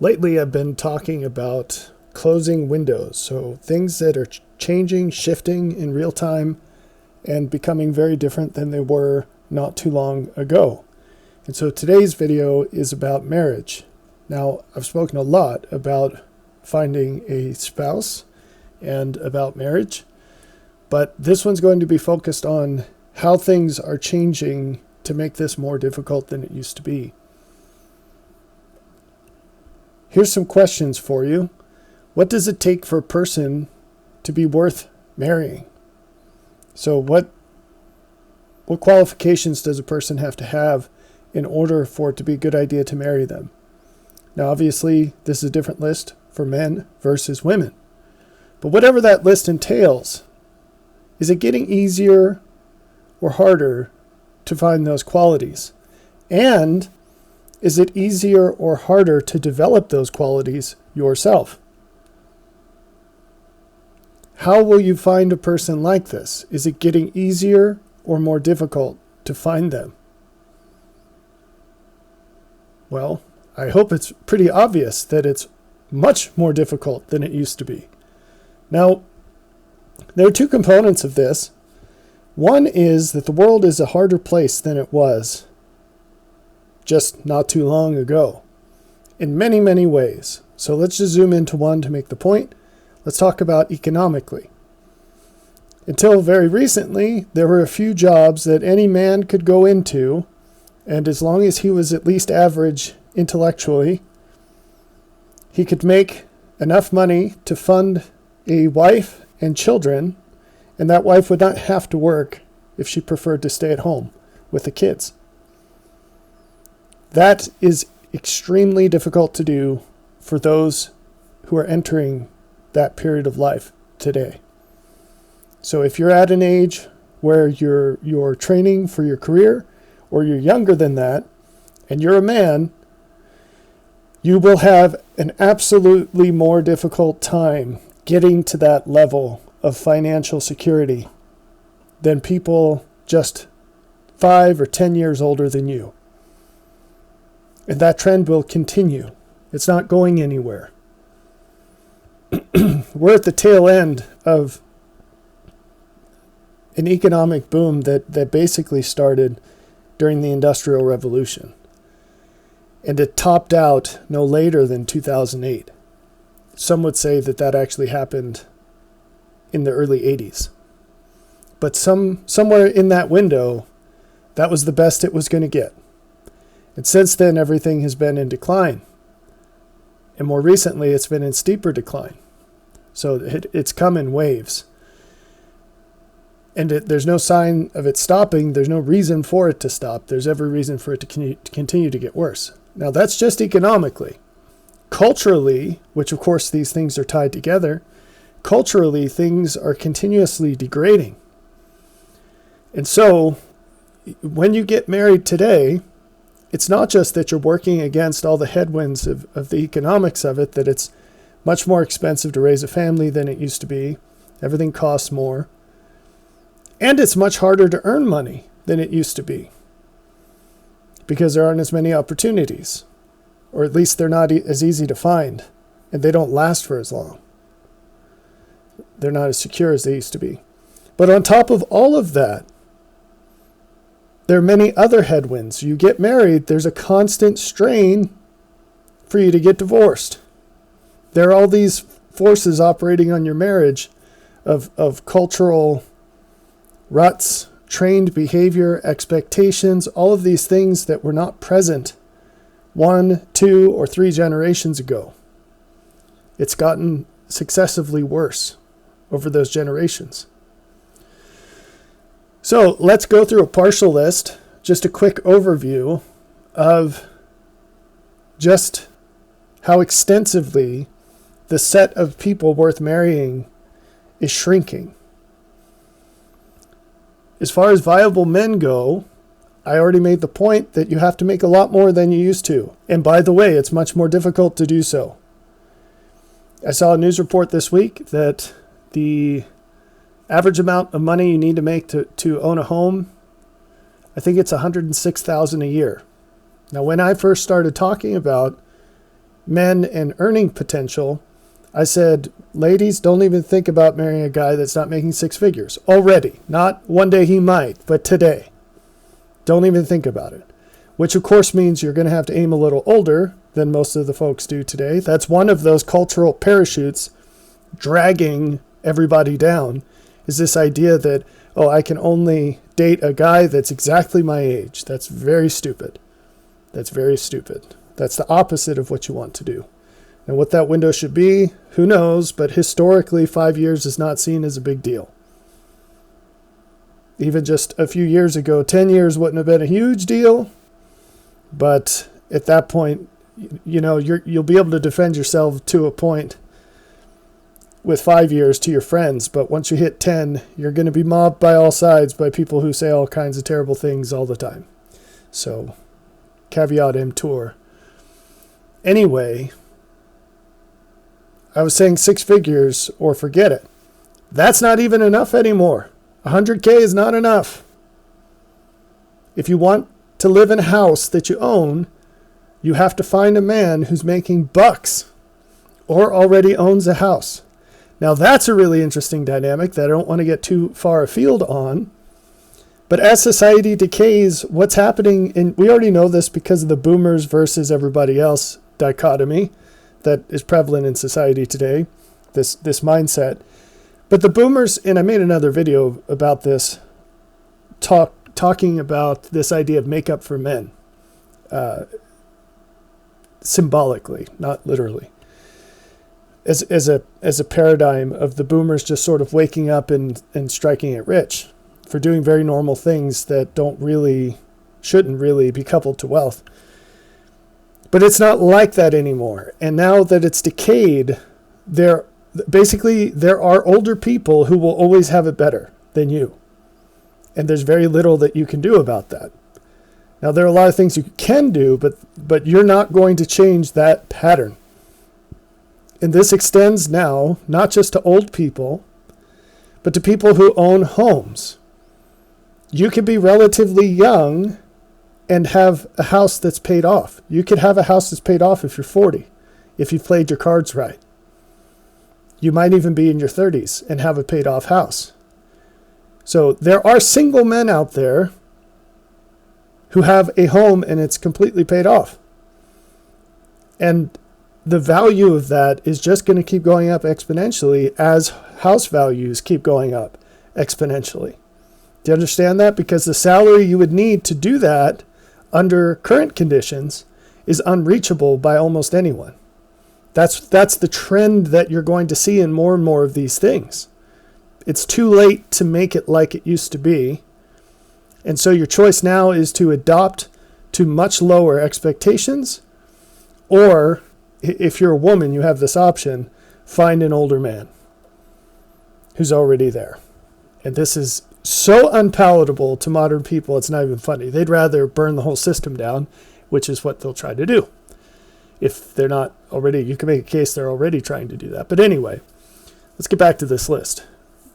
Lately, I've been talking about closing windows, so things that are changing, shifting in real time, and becoming very different than they were not too long ago. And so today's video is about marriage. Now, I've spoken a lot about finding a spouse and about marriage, but this one's going to be focused on how things are changing to make this more difficult than it used to be. Here's some questions for you. What does it take for a person to be worth marrying? So what qualifications does a person have to have in order for it to be a good idea to marry them? Now, obviously, this is a different list for men versus women. But whatever that list entails, is it getting easier or harder to find those qualities? And is it easier or harder to develop those qualities yourself? How will you find a person like this? Is it getting easier or more difficult to find them? Well, I hope it's pretty obvious that it's much more difficult than it used to be. Now, there are two components of this. One is that the world is a harder place than it was just not too long ago in many, many ways. So let's just zoom into one to make the point. Let's talk about economically. Until very recently, there were a few jobs that any man could go into, and as long as he was at least average intellectually, he could make enough money to fund a wife and children, and that wife would not have to work if she preferred to stay at home with the kids. That is extremely difficult to do for those who are entering that period of life today. So if you're at an age where you're training for your career, or you're younger than that, and you're a man, you will have an absolutely more difficult time getting to that level of financial security than people just 5 or 10 years older than you. And that trend will continue. It's not going anywhere. We're at the tail end of an economic boom that basically started during the Industrial Revolution. And it topped out no later than 2008. Some would say that actually happened in the early 80s. But somewhere in that window, that was the best it was going to get. And since then, everything has been in decline. And more recently, it's been in steeper decline. So it's come in waves. And there's no sign of it stopping. There's no reason for it to stop. There's every reason for it to continue to get worse. Now, that's just economically. Culturally, which of course these things are tied together, culturally things are continuously degrading. And so when you get married today, it's not just that you're working against all the headwinds of the economics of it, that it's much more expensive to raise a family than it used to be. Everything costs more. And it's much harder to earn money than it used to be because there aren't as many opportunities, or at least they're not as easy to find, and they don't last for as long. They're not as secure as they used to be. But on top of all of that, there are many other headwinds. You get married, there's a constant strain for you to get divorced. There are all these forces operating on your marriage of cultural ruts, trained behavior, expectations, all of these things that were not present 1, 2, or 3 generations ago. It's gotten successively worse over those generations. So let's go through a partial list, just a quick overview of just how extensively the set of people worth marrying is shrinking. As far as viable men go, I already made the point that you have to make a lot more than you used to. And by the way, it's much more difficult to do so. I saw a news report this week that the average amount of money you need to make to own a home, I think it's $106,000 a year. Now, when I first started talking about men and earning potential, I said, ladies, don't even think about marrying a guy that's not making six figures already. Not one day he might, but today. Don't even think about it. Which of course means you're going to have to aim a little older than most of the folks do today. That's one of those cultural parachutes dragging everybody down, is this idea that, oh, I can only date a guy that's exactly my age. That's very stupid. That's very stupid. That's the opposite of what you want to do. And what that window should be, who knows, but historically 5 years is not seen as a big deal. Even just a few years ago, 10 years wouldn't have been a huge deal, but at that point, you know, you'll be able to defend yourself to a point with 5 years to your friends, but once you hit 10, you're going to be mobbed by all sides by people who say all kinds of terrible things all the time. So, caveat emptor. Anyway, I was saying 6 figures or forget it. That's not even enough anymore. 100K is not enough. If you want to live in a house that you own, you have to find a man who's making bucks or already owns a house. Now that's a really interesting dynamic that I don't want to get too far afield on. But as society decays, what's happening, and we already know this because of the boomers versus everybody else dichotomy that is prevalent in society today, this mindset. But the boomers, and I made another video about this, talking about this idea of makeup for men, symbolically, not literally, as a paradigm of the boomers just sort of waking up and striking it rich for doing very normal things that shouldn't really be coupled to wealth. But it's not like that anymore. And now that it's decayed, there are older people who will always have it better than you. And there's very little that you can do about that. Now, there are a lot of things you can do, but you're not going to change that pattern. And this extends now, not just to old people, but to people who own homes. You could be relatively young and have a house that's paid off. You could have a house that's paid off if you're 40, if you've played your cards right. You might even be in your 30s and have a paid off house. So there are single men out there who have a home and it's completely paid off. And the value of that is just going to keep going up exponentially as house values keep going up exponentially. Do you understand that? Because the salary you would need to do that under current conditions is unreachable by almost anyone. That's the trend that you're going to see in more and more of these things. It's too late to make it like it used to be. And so your choice now is to adopt to much lower expectations, or if you're a woman, you have this option, find an older man who's already there. And this is so unpalatable to modern people, it's not even funny. They'd rather burn the whole system down, which is what they'll try to do. If they're not already, you can make a case they're already trying to do that. But anyway, let's get back to this list.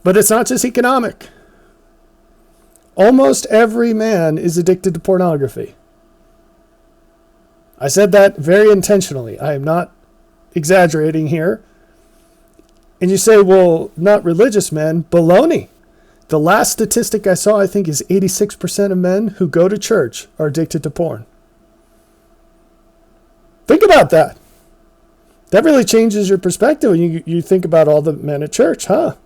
But it's not just economic. Almost every man is addicted to pornography. I said that very intentionally. I am not exaggerating here. And you say, well, not religious men. Baloney. The last statistic I saw, I think, is 86% of men who go to church are addicted to porn. Think about that. That really changes your perspective when you think about all the men at church, huh?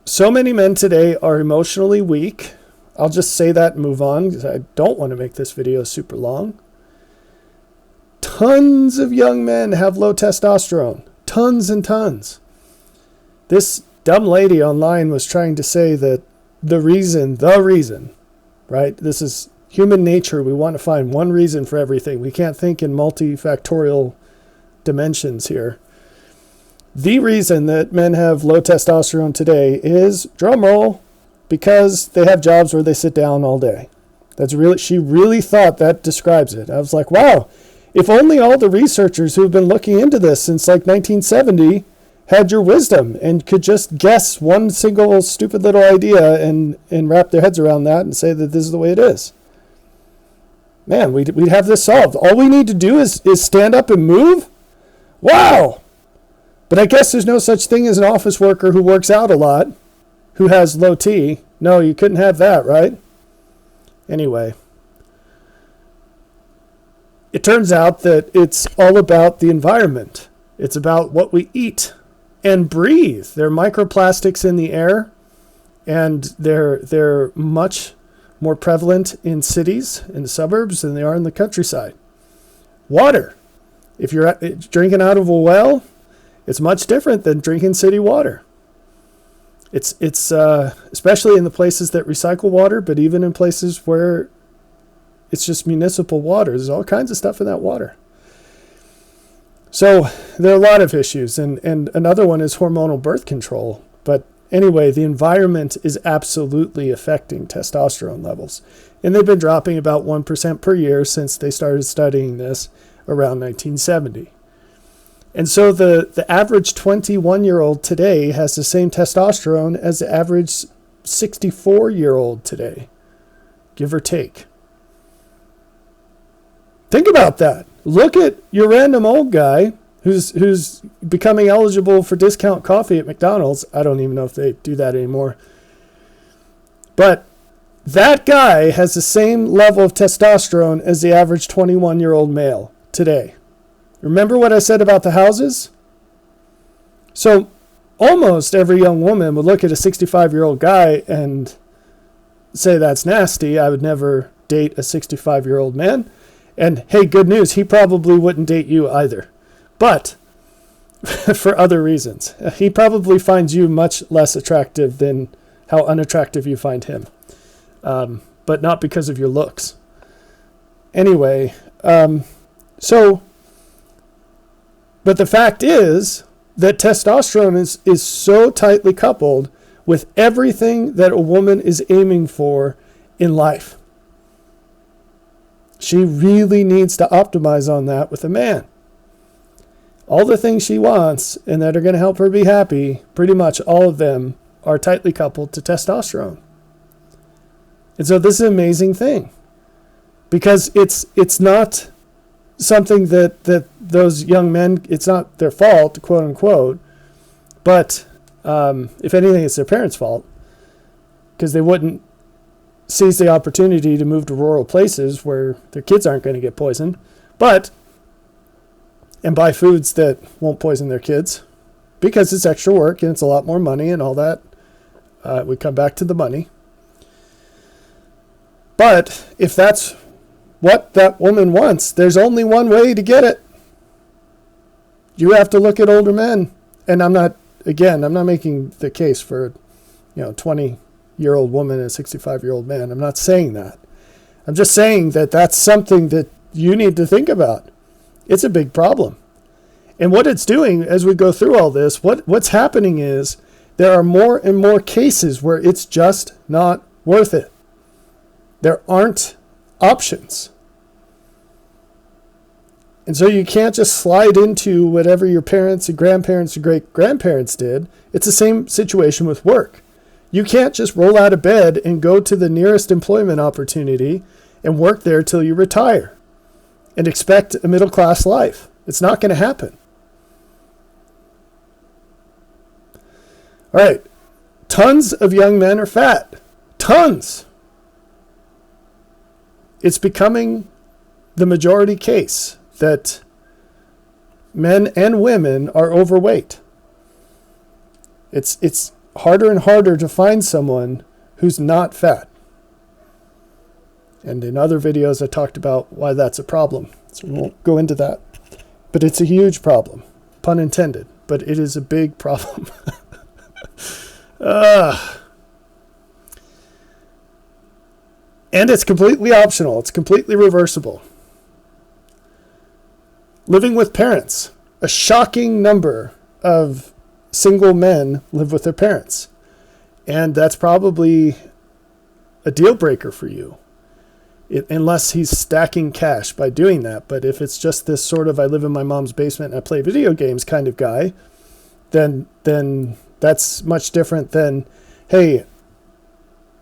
So many men today are emotionally weak. I'll just say that and move on because I don't want to make this video super long. Tons of young men have low testosterone. Tons and tons. This dumb lady online was trying to say that the reason, right? This is human nature. We want to find one reason for everything. We can't think in multifactorial dimensions here. The reason that men have low testosterone today is, drumroll, because they have jobs where they sit down all day. She really thought that describes it. I was like, wow, if only all the researchers who've been looking into this since like 1970 had your wisdom and could just guess one single stupid little idea and wrap their heads around that and say that this is the way it is. Man, we'd have this solved. All we need to do is stand up and move? Wow! But I guess there's no such thing as an office worker who works out a lot, who has low T. No, you couldn't have that, right? Anyway, it turns out that it's all about the environment. It's about what we eat and breathe. There are microplastics in the air, and they're much more prevalent in cities, in the suburbs, than they are in the countryside. Water. If you're drinking out of a well, it's much different than drinking city water. It's especially in the places that recycle water, but even in places where it's just municipal water. There's all kinds of stuff in that water. So there are a lot of issues, and another one is hormonal birth control. But anyway, the environment is absolutely affecting testosterone levels. And they've been dropping about 1% per year since they started studying this around 1970. And so the average 21-year-old today has the same testosterone as the average 64-year-old today, give or take. Think about that. Look at your random old guy who's becoming eligible for discount coffee at McDonald's. I don't even know if they do that anymore. But that guy has the same level of testosterone as the average 21-year-old male today. Remember what I said about the houses? So almost every young woman would look at a 65-year-old guy and say, that's nasty. I would never date a 65-year-old man. And hey, good news, he probably wouldn't date you either. But for other reasons. He probably finds you much less attractive than how unattractive you find him. But not because of your looks. Anyway, but the fact is that testosterone is so tightly coupled with everything that a woman is aiming for in life. She really needs to optimize on that with a man. All the things she wants and that are going to help her be happy, pretty much all of them are tightly coupled to testosterone. And so this is an amazing thing, because it's not something that those young men, it's not their fault, quote unquote, but if anything, it's their parents' fault, because they wouldn't seize the opportunity to move to rural places where their kids aren't going to get poisoned, and buy foods that won't poison their kids, because it's extra work and it's a lot more money and all that. We come back to the money. But if that's what that woman wants, there's only one way to get it. You have to look at older men. And I'm not making the case for, 20-year-old woman and a 65-year-old man. I'm not saying that. I'm just saying that that's something that you need to think about. It's a big problem. And what it's doing as we go through all this, what's happening is there are more and more cases where it's just not worth it. There aren't options. And so you can't just slide into whatever your parents and grandparents and great-grandparents did. It's the same situation with work. You can't just roll out of bed and go to the nearest employment opportunity and work there till you retire and expect a middle-class life. It's not going to happen. All right. Tons of young men are fat. Tons. It's becoming the majority case that men and women are overweight. It's harder and harder to find someone who's not fat. And in other videos, I talked about why that's a problem. So we won't go into that. But it's a huge problem. Pun intended. But it is a big problem. And it's completely optional. It's completely reversible. Living with parents. A shocking number of single men live with their parents. And that's probably a deal breaker for you. Unless he's stacking cash by doing that. But if it's just this sort of I live in my mom's basement and I play video games kind of guy, then that's much different than, hey,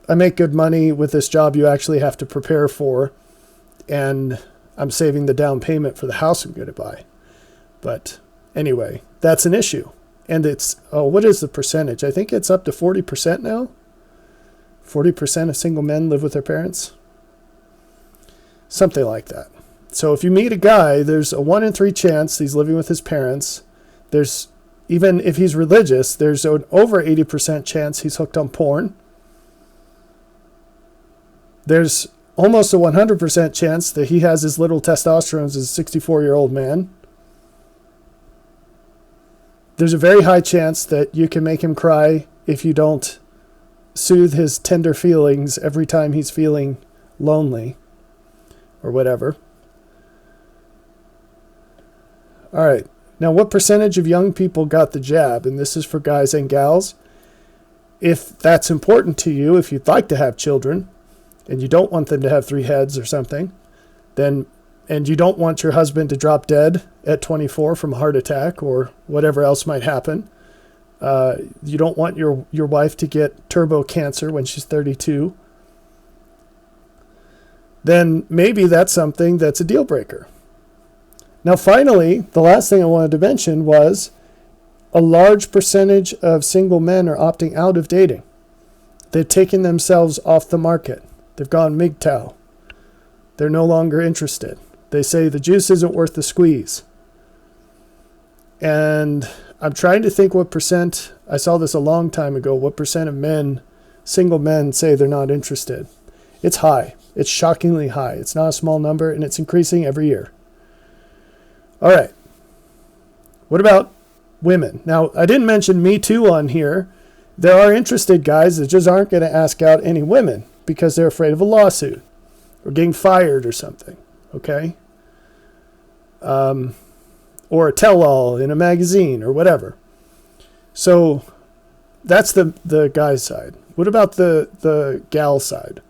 I make good money with this job you actually have to prepare for, and I'm saving the down payment for the house I'm going to buy. But anyway, that's an issue. And it's, what is the percentage? I think it's up to 40% now. 40% of single men live with their parents. Something like that. So if you meet a guy, there's a 1 in 3 chance he's living with his parents. There's, even if he's religious, there's an over 80% chance he's hooked on porn. There's almost a 100% chance that he has as little testosterone as a 64-year-old man. There's a very high chance that you can make him cry if you don't soothe his tender feelings every time he's feeling lonely or whatever. All right. Now, what percentage of young people got the jab? And this is for guys and gals. If that's important to you, if you'd like to have children and you don't want them to have 3 heads or something, then, and you don't want your husband to drop dead at 24 from a heart attack or whatever else might happen, you don't want your wife to get turbo cancer when she's 32, then maybe that's something that's a deal breaker. Now, finally, the last thing I wanted to mention was a large percentage of single men are opting out of dating. They've taken themselves off the market. They've gone MGTOW. They're no longer interested. They say the juice isn't worth the squeeze. And I'm trying to think what percent, I saw this a long time ago, what percent of men, single men, say they're not interested. It's high. It's shockingly high. It's not a small number, and it's increasing every year. All right. What about women? Now, I didn't mention Me Too on here. There are interested guys that just aren't going to ask out any women because they're afraid of a lawsuit or getting fired or something. Okay? Or a tell-all in a magazine or whatever. So that's the guy's side. What about the gal side?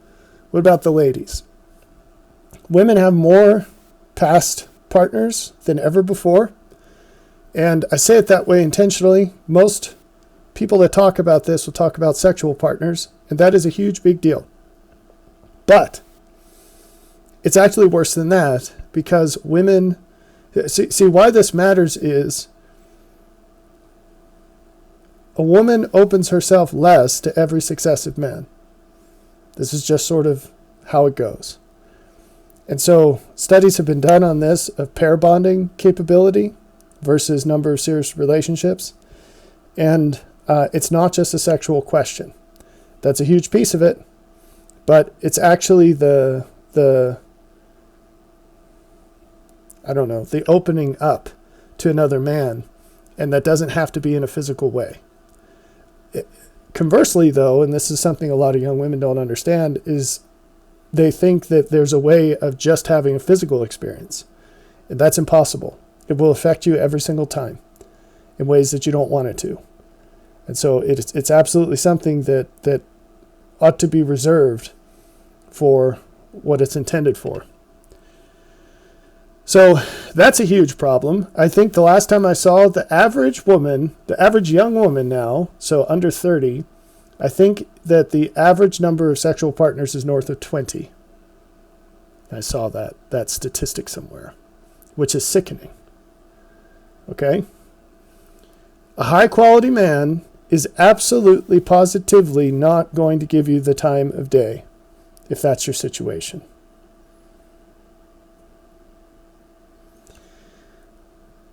What about the ladies? Women have more past partners than ever before. And I say it that way intentionally. Most people that talk about this will talk about sexual partners, and that is a huge, big deal. But it's actually worse than that, because women... See, why this matters is a woman opens herself less to every successive man. This is just sort of how it goes. And so studies have been done on this of pair bonding capability versus number of serious relationships. And it's not just a sexual question. That's a huge piece of it, but it's actually the opening up to another man, and that doesn't have to be in a physical way. Conversely, though, and this is something a lot of young women don't understand, is they think that there's a way of just having a physical experience. And that's impossible. It will affect you every single time in ways that you don't want it to. And so it's absolutely something that ought to be reserved for what it's intended for. So that's a huge problem. I think the last time I saw the average young woman now, so under 30, I think that the average number of sexual partners is north of 20. I saw that statistic somewhere, which is sickening. Okay? A high-quality man is absolutely, positively not going to give you the time of day, if that's your situation.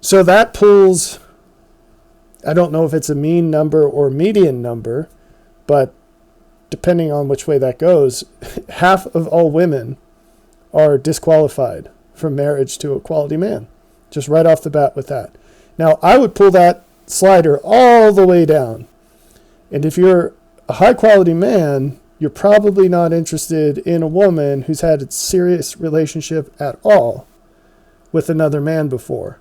So that pulls, I don't know if it's a mean number or median number, but depending on which way that goes, half of all women are disqualified from marriage to a quality man, just right off the bat with that. Now, I would pull that slider all the way down. And if you're a high-quality man, you're probably not interested in a woman who's had a serious relationship at all with another man before,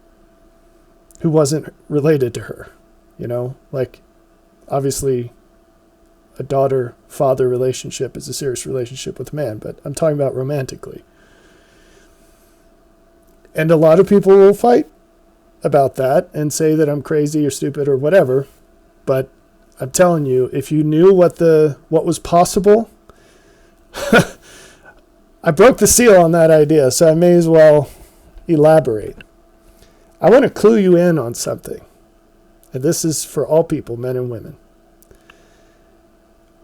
who wasn't related to her. Like, obviously, a daughter-father relationship is a serious relationship with a man, but I'm talking about romantically. And a lot of people will fight about that and say that I'm crazy or stupid or whatever, but I'm telling you, if you knew what was possible, I broke the seal on that idea, so I may as well elaborate. I want to clue you in on something. And this is for all people, men and women.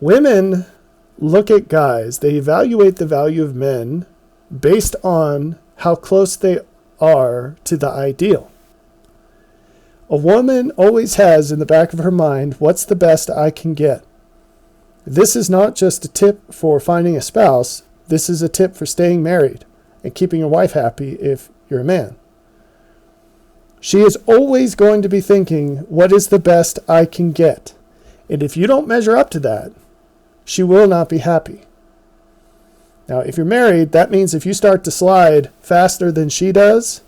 Women look at guys, they evaluate the value of men based on how close they are to the ideal. A woman always has in the back of her mind, what's the best I can get? This is not just a tip for finding a spouse. This is a tip for staying married and keeping your wife happy if you're a man. She is always going to be thinking, what is the best I can get? And if you don't measure up to that, she will not be happy. Now, if you're married, that means if you start to slide faster than she does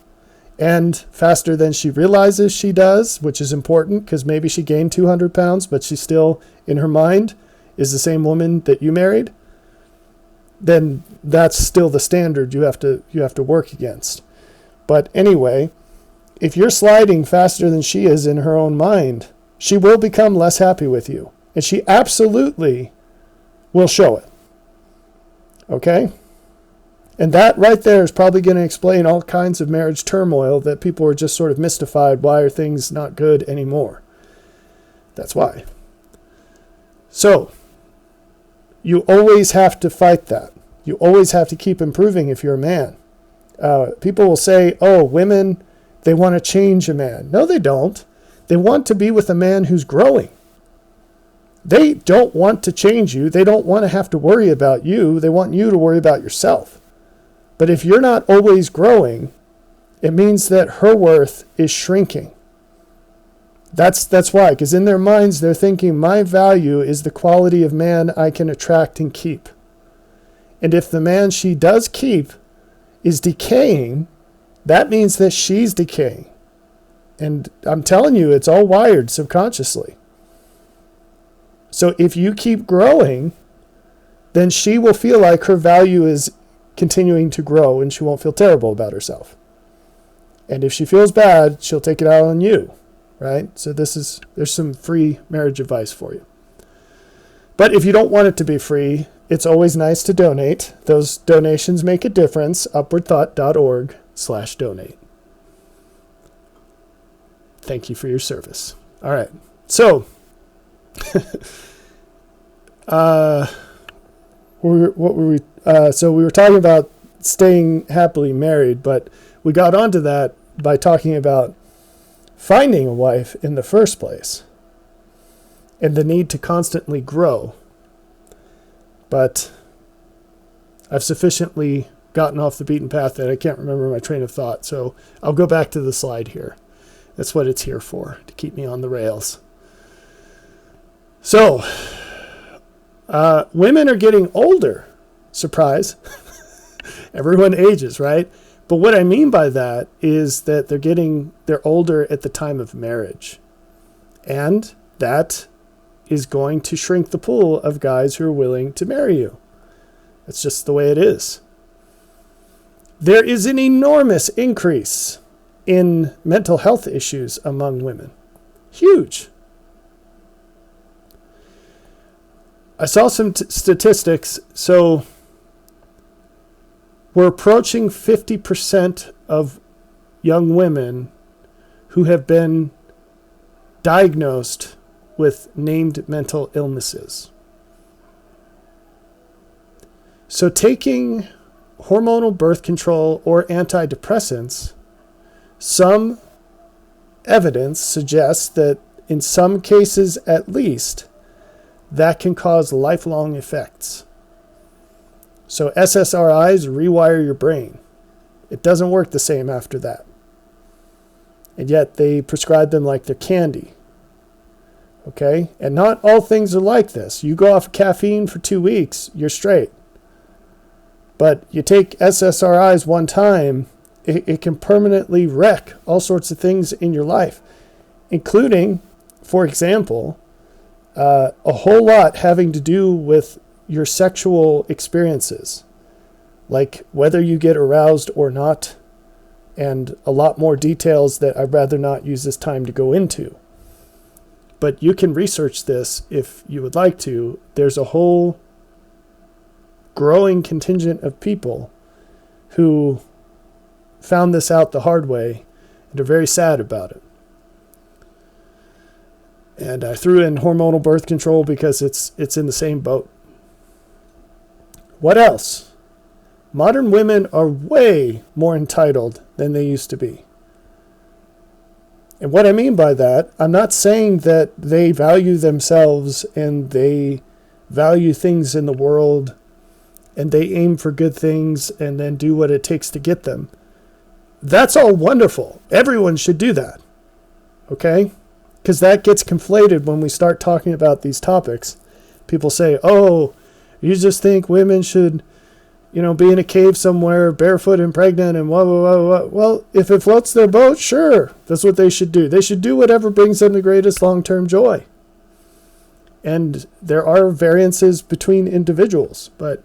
and faster than she realizes she does, which is important because maybe she gained 200 pounds, but she still, in her mind, is the same woman that you married, then that's still the standard you have to work against. But anyway, if you're sliding faster than she is in her own mind, she will become less happy with you. And she absolutely will show it. Okay? And that right there is probably going to explain all kinds of marriage turmoil that people are just sort of mystified. Why are things not good anymore? That's why. So, you always have to fight that. You always have to keep improving if you're a man. People will say, oh, women, they want to change a man. No, they don't. They want to be with a man who's growing. They don't want to change you. They don't want to have to worry about you. They want you to worry about yourself. But if you're not always growing, it means that her worth is shrinking. That's why, because in their minds, they're thinking, my value is the quality of man I can attract and keep. And if the man she does keep is decaying, that means that she's decaying. And I'm telling you, it's all wired subconsciously. So if you keep growing, then she will feel like her value is continuing to grow and she won't feel terrible about herself. And if she feels bad, she'll take it out on you, right? So there's some free marriage advice for you. But if you don't want it to be free, it's always nice to donate. Those donations make a difference. upwardthought.org/donate. Thank you for your service. All right. So, so we were talking about staying happily married, but we got onto that by talking about finding a wife in the first place and the need to constantly grow. But I've sufficiently gotten off the beaten path that I can't remember my train of thought. So I'll go back to the slide here. That's what it's here for, to keep me on the rails. So, women are getting older. Surprise. Everyone ages, right? But what I mean by that is that they're older at the time of marriage. And that is going to shrink the pool of guys who are willing to marry you. That's just the way it is. There is an enormous increase in mental health issues among women. Huge. I saw some statistics. So we're approaching 50% of young women who have been diagnosed with named mental illnesses. So taking hormonal birth control or antidepressants, some evidence suggests that in some cases at least, that can cause lifelong effects. So SSRIs rewire your brain. It doesn't work the same after that. And yet they prescribe them like they're candy. Okay? And not all things are like this. You go off caffeine for 2 weeks, you're straight. But you take SSRIs one time, it can permanently wreck all sorts of things in your life, including, for example, a whole lot having to do with your sexual experiences, like whether you get aroused or not, and a lot more details that I'd rather not use this time to go into. But you can research this if you would like to. There's a whole growing contingent of people who found this out the hard way and are very sad about it. And I threw in hormonal birth control because it's in the same boat. What else? Modern women are way more entitled than they used to be. And what I mean by that, I'm not saying that they value themselves and they value things in the world and they aim for good things and then do what it takes to get them. That's all wonderful. Everyone should do that. Okay? Because that gets conflated when we start talking about these topics. People say, oh, you just think women should, be in a cave somewhere, barefoot and pregnant and blah. Well, if it floats their boat, sure, that's what they should do. They should do whatever brings them the greatest long-term joy. And there are variances between individuals, but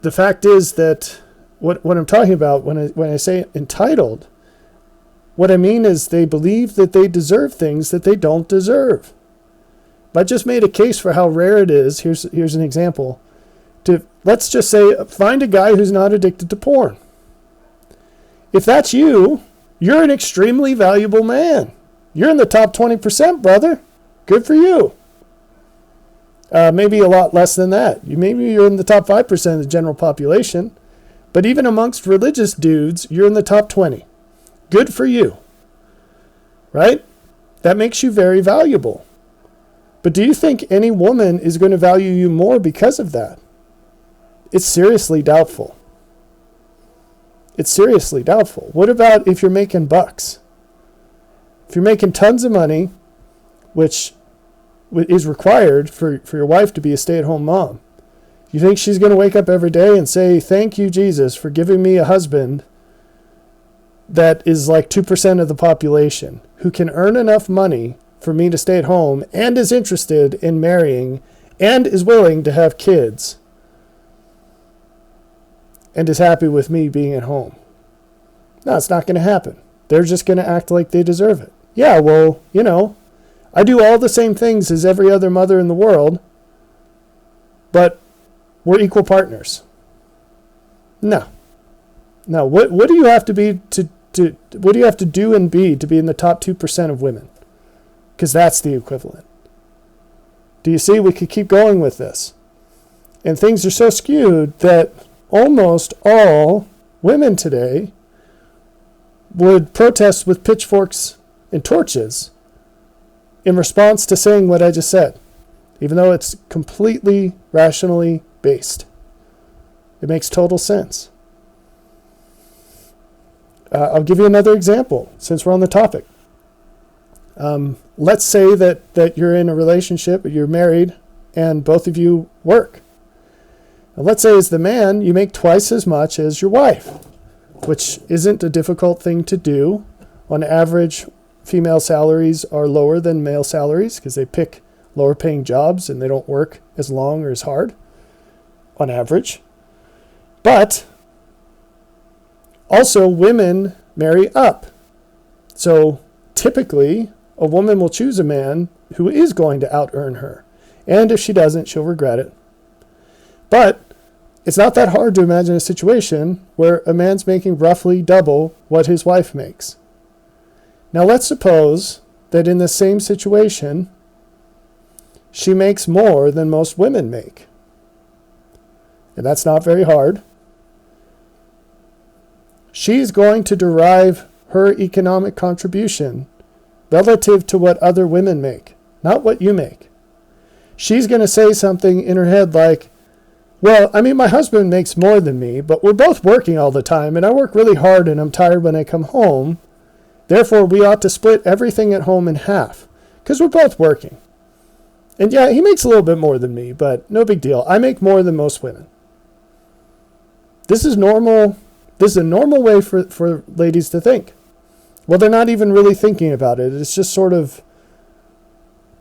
the fact is that what I'm talking about when I say entitled, what I mean is they believe that they deserve things that they don't deserve. But I just made a case for how rare it is. Here's an example. Let's just say, find a guy who's not addicted to porn. If that's you, you're an extremely valuable man. You're in the top 20%, brother. Good for you. Maybe a lot less than that. Maybe you're in the top 5% of the general population. But even amongst religious dudes, you're in the top 20. Good for you. Right? That makes you very valuable. But do you think any woman is going to value you more because of that? It's seriously doubtful. It's seriously doubtful. What about if you're making bucks? If you're making tons of money, which is required for your wife to be a stay-at-home mom, you think she's going to wake up every day and say, thank you, Jesus, for giving me a husband that is like 2% of the population, who can earn enough money for me to stay at home and is interested in marrying and is willing to have kids and is happy with me being at home? No, it's not going to happen. They're just going to act like they deserve it. Yeah, well, I do all the same things as every other mother in the world, but we're equal partners. No. What do you have to be what do you have to do and be to be in the top 2% of women? Because that's the equivalent. Do you see? We could keep going with this. And things are so skewed that almost all women today would protest with pitchforks and torches in response to saying what I just said, even though it's completely rationally based. It makes total sense. I'll give you another example since we're on the topic. Let's say that you're in a relationship, you're married, and both of you work. Now, let's say as the man, you make twice as much as your wife, which isn't a difficult thing to do. On average, female salaries are lower than male salaries because they pick lower paying jobs and they don't work as long or as hard on average. But also women marry up. So typically a woman will choose a man who is going to out-earn her. And if she doesn't, she'll regret it. But it's not that hard to imagine a situation where a man's making roughly double what his wife makes. Now let's suppose that in the same situation, she makes more than most women make. And that's not very hard. She's going to derive her economic contribution relative to what other women make, not what you make. She's going to say something in her head like, well, my husband makes more than me, but we're both working all the time, and I work really hard, and I'm tired when I come home. Therefore, we ought to split everything at home in half, because we're both working. And yeah, he makes a little bit more than me, but no big deal. I make more than most women. This is normal. This is a normal way for ladies to think. Well, they're not even really thinking about it. It's just sort of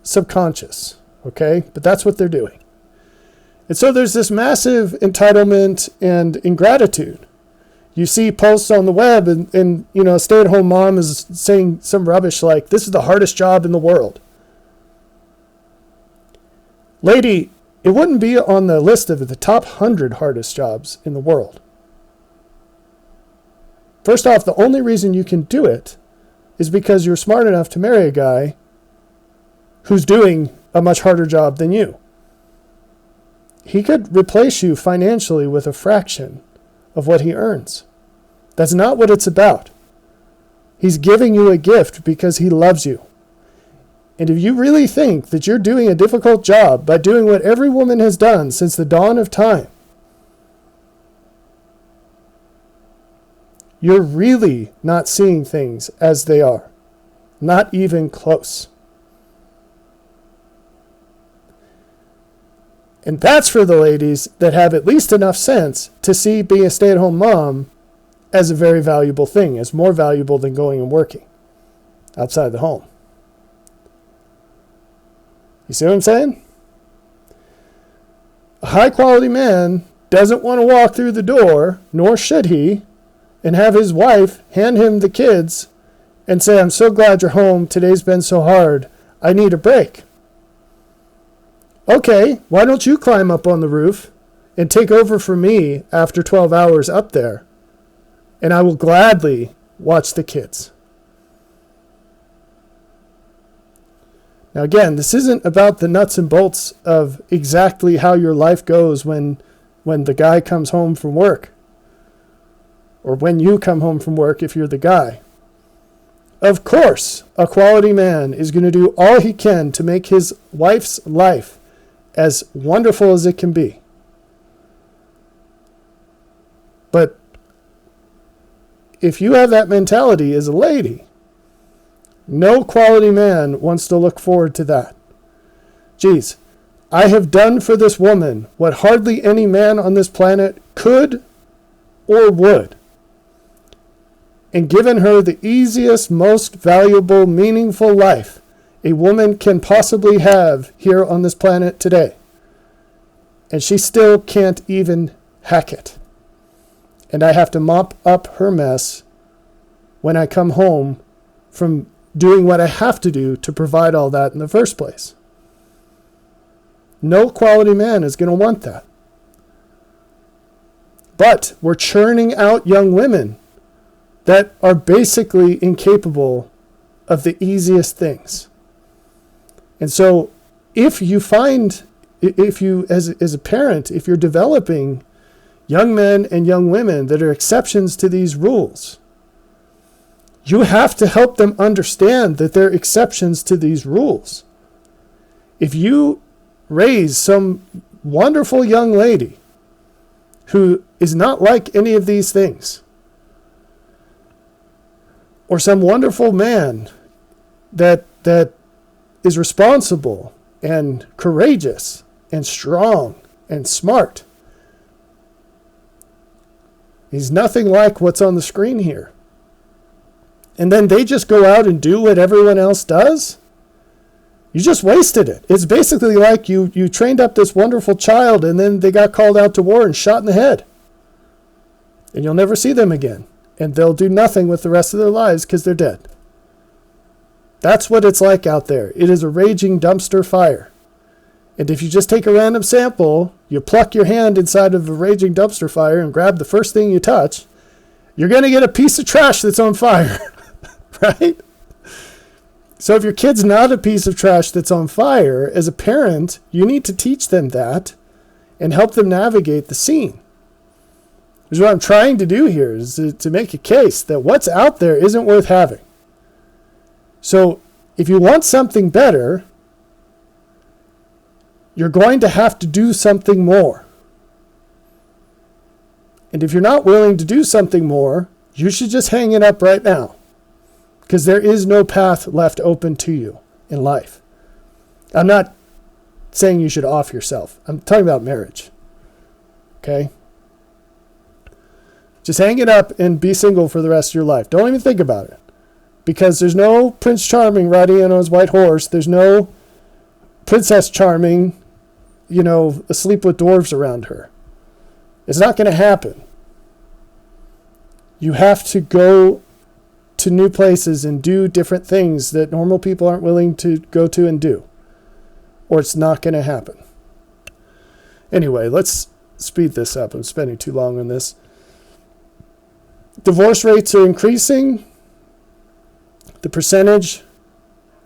subconscious, okay? But that's what they're doing. And so there's this massive entitlement and ingratitude. You see posts on the web and a stay-at-home mom is saying some rubbish like, this is the hardest job in the world. Lady, it wouldn't be on the list of the top 100 hardest jobs in the world. First off, the only reason you can do it is because you're smart enough to marry a guy who's doing a much harder job than you. He could replace you financially with a fraction of what he earns. That's not what it's about. He's giving you a gift because he loves you. And if you really think that you're doing a difficult job by doing what every woman has done since the dawn of time, you're really not seeing things as they are. Not even close. And that's for the ladies that have at least enough sense to see being a stay-at-home mom as a very valuable thing, as more valuable than going and working outside the home. You see what I'm saying? A high-quality man doesn't want to walk through the door, nor should he, and have his wife hand him the kids and say, "I'm so glad you're home. Today's been so hard. I need a break." Okay, why don't you climb up on the roof and take over for me after 12 hours up there? And I will gladly watch the kids. Now again, this isn't about the nuts and bolts of exactly how your life goes when the guy comes home from work. Or when you come home from work if you're the guy. Of course, a quality man is going to do all he can to make his wife's life as wonderful as it can be. But if you have that mentality as a lady, no quality man wants to look forward to that. Geez, I have done for this woman what hardly any man on this planet could or would, and given her the easiest, most valuable, meaningful life a woman can possibly have here on this planet today. And she still can't even hack it. And I have to mop up her mess when I come home from doing what I have to do to provide all that in the first place. No quality man is going to want that. But we're churning out young women that are basically incapable of the easiest things. And so if you find, if you, as a parent, if you're developing young men and young women that are exceptions to these rules, you have to help them understand that they're exceptions to these rules. If you raise some wonderful young lady who is not like any of these things, or some wonderful man that is responsible and courageous and strong and smart, he's nothing like what's on the screen here. And then they just go out and do what everyone else does? You just wasted it. It's basically like you trained up this wonderful child and then they got called out to war and shot in the head. And you'll never see them again. And they'll do nothing with the rest of their lives because they're dead. That's what it's like out there. It is a raging dumpster fire. And if you just take a random sample, you pluck your hand inside of a raging dumpster fire and grab the first thing you touch, you're going to get a piece of trash that's on fire. Right? So if your kid's not a piece of trash that's on fire, as a parent, you need to teach them that and help them navigate the scene. Because what I'm trying to do here is to make a case that what's out there isn't worth having. So if you want something better, you're going to have to do something more. And if you're not willing to do something more, you should just hang it up right now. Because there is no path left open to you in life. I'm not saying you should off yourself. I'm talking about marriage. Okay? Just hang it up and be single for the rest of your life. Don't even think about it. Because there's no Prince Charming riding in on his white horse. There's no Princess Charming, asleep with dwarves around her. It's not going to happen. You have to go to new places and do different things that normal people aren't willing to go to and do. Or it's not going to happen. Anyway, let's speed this up. I'm spending too long on this. Divorce rates are increasing. The percentage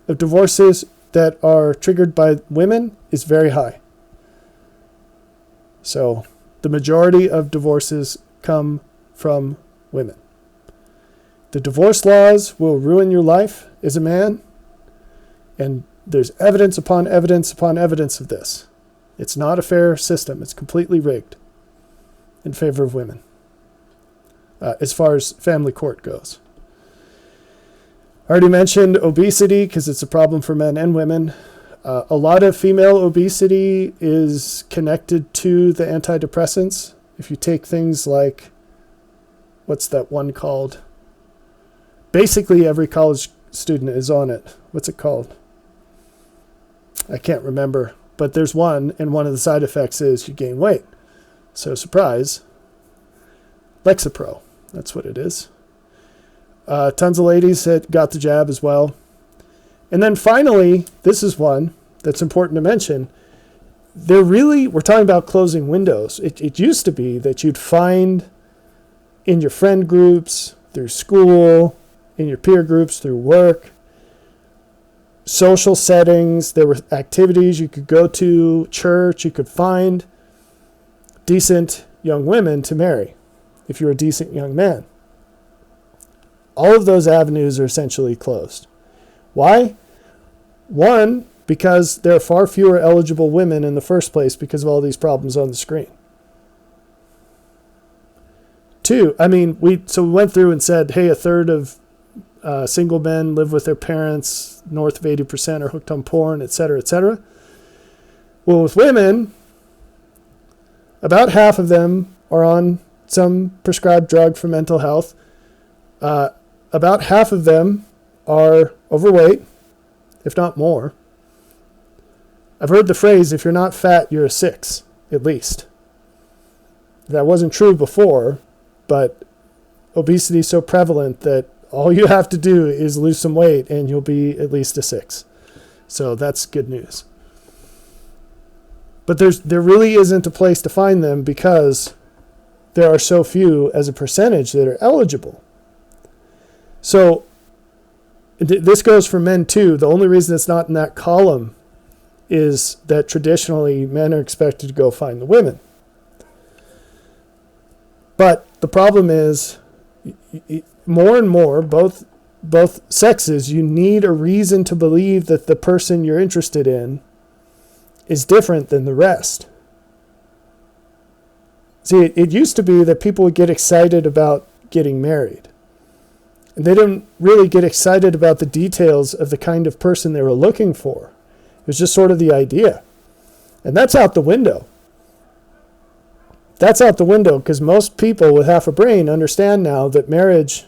of divorces that are triggered by women is very high. So the majority of divorces come from women. The divorce laws will ruin your life as a man, and there's evidence upon evidence upon evidence of this. It's not a fair system. It's completely rigged in favor of women, as far as family court goes. I already mentioned obesity because it's a problem for men and women. A lot of female obesity is connected to the antidepressants. If you take things like, what's that one called? Basically, every college student is on it. What's it called? I can't remember. But there's one, and one of the side effects is you gain weight. So, surprise, Lexapro. That's what it is. Tons of ladies that got the jab as well. And then finally, this is one that's important to mention. We're talking about closing windows. It used to be that you'd find in your friend groups, through school, in your peer groups, through work, social settings, there were activities you could go to, church, you could find decent young women to marry if you're a decent young man. All of those avenues are essentially closed. Why? One, because there are far fewer eligible women in the first place because of all these problems on the screen. Two, we went through and said, hey, a third of single men live with their parents, north of 80% are hooked on porn, etc., etc. Well, with women, about half of them are on some prescribed drug for mental health. About half of them are overweight, if not more. I've heard the phrase, if you're not fat, you're a 6, at least. That wasn't true before, but obesity is so prevalent that all you have to do is lose some weight and you'll be at least a 6. So that's good news. But there really isn't a place to find them because there are so few as a percentage that are eligible. So this goes for men too. The only reason it's not in that column is that traditionally men are expected to go find the women. But the problem is, more and more, both sexes, you need a reason to believe that the person you're interested in is different than the rest. See, it used to be that people would get excited about getting married. And they didn't really get excited about the details of the kind of person they were looking for. It was just sort of the idea. And that's out the window. That's out the window because most people with half a brain understand now that marriage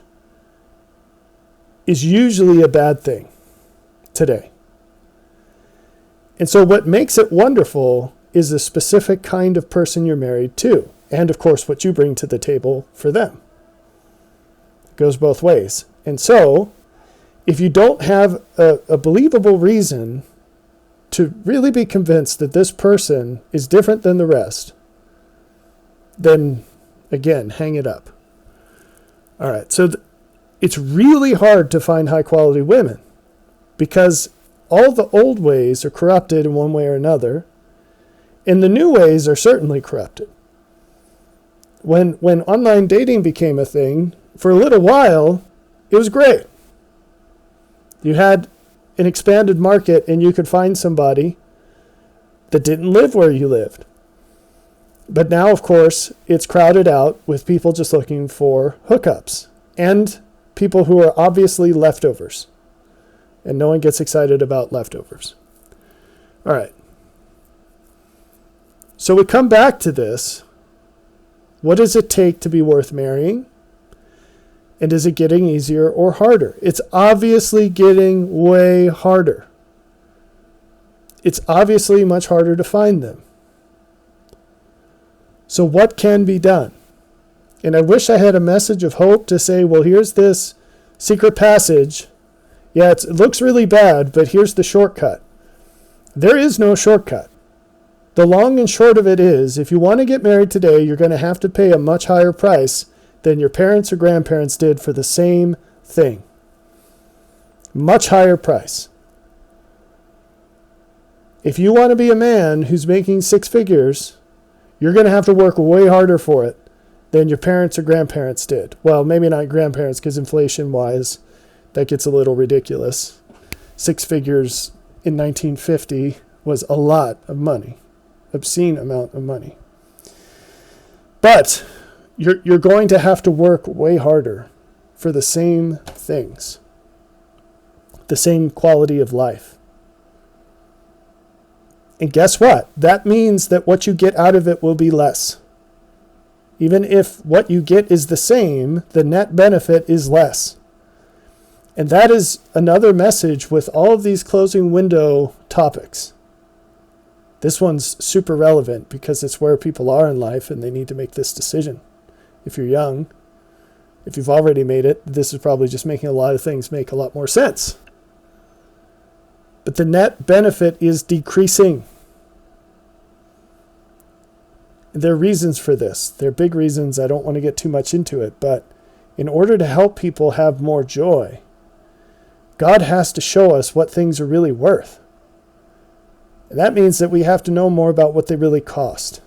is usually a bad thing today. And so what makes it wonderful is the specific kind of person you're married to. And of course, what you bring to the table for them. It goes both ways. And so, if you don't have a believable reason to really be convinced that this person is different than the rest, then again, hang it up. All right, so it's really hard to find high quality women because all the old ways are corrupted in one way or another, and the new ways are certainly corrupted. When online dating became a thing, for a little while, it was great. You had an expanded market and you could find somebody that didn't live where you lived. But now, of course, it's crowded out with people just looking for hookups and people who are obviously leftovers. And no one gets excited about leftovers. All right. So we come back to this. What does it take to be worth marrying? And is it getting easier or harder? It's obviously getting way harder. It's obviously much harder to find them. So what can be done? And I wish I had a message of hope to say, well, here's this secret passage. Yeah, it looks really bad, but here's the shortcut. There is no shortcut. The long and short of it is, if you want to get married today, you're going to have to pay a much higher price than your parents or grandparents did for the same thing. Much higher price. If you want to be a man who's making six figures, you're going to have to work way harder for it than your parents or grandparents did. Well, maybe not grandparents, because inflation-wise, that gets a little ridiculous. Six figures in 1950 was a lot of money, obscene amount of money. But you're going to have to work way harder for the same things, the same quality of life. And guess what? That means that what you get out of it will be less. Even if what you get is the same, the net benefit is less. And that is another message with all of these closing window topics. This one's super relevant because it's where people are in life and they need to make this decision. If you're young, if you've already made it, this is probably just making a lot of things make a lot more sense. But the net benefit is decreasing. There are reasons for this. There are big reasons. I don't want to get too much into it. But in order to help people have more joy, God has to show us what things are really worth. And that means that we have to know more about what they really cost.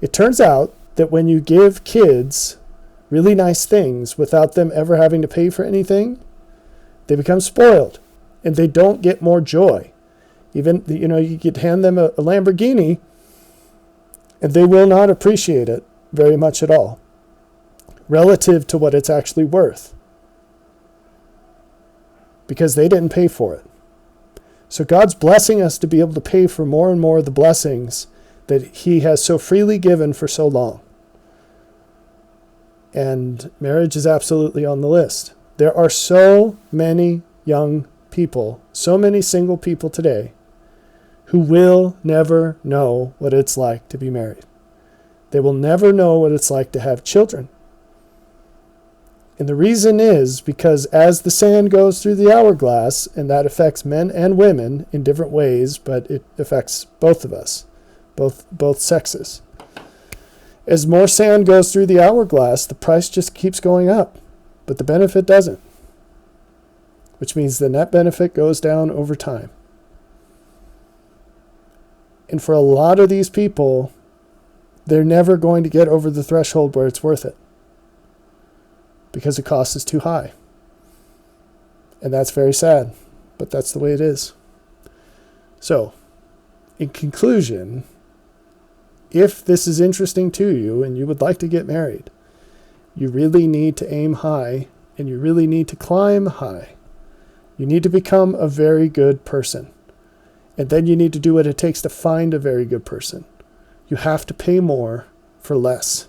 It turns out that when you give kids really nice things without them ever having to pay for anything, they become spoiled and they don't get more joy. Even, you could hand them a Lamborghini and they will not appreciate it very much at all relative to what it's actually worth, because they didn't pay for it. So God's blessing us to be able to pay for more and more of the blessings that He has so freely given for so long. And marriage is absolutely on the list. There are so many young people, so many single people today who will never know what it's like to be married. They will never know what it's like to have children. And the reason is because as the sand goes through the hourglass, and that affects men and women in different ways, but it affects both of us, both sexes. As more sand goes through the hourglass, the price just keeps going up, but the benefit doesn't, which means the net benefit goes down over time. And for a lot of these people, they're never going to get over the threshold where it's worth it, because the cost is too high. And that's very sad, but that's the way it is. So, in conclusion, if this is interesting to you and you would like to get married, you really need to aim high and you really need to climb high. You need to become a very good person. And then you need to do what it takes to find a very good person. You have to pay more for less.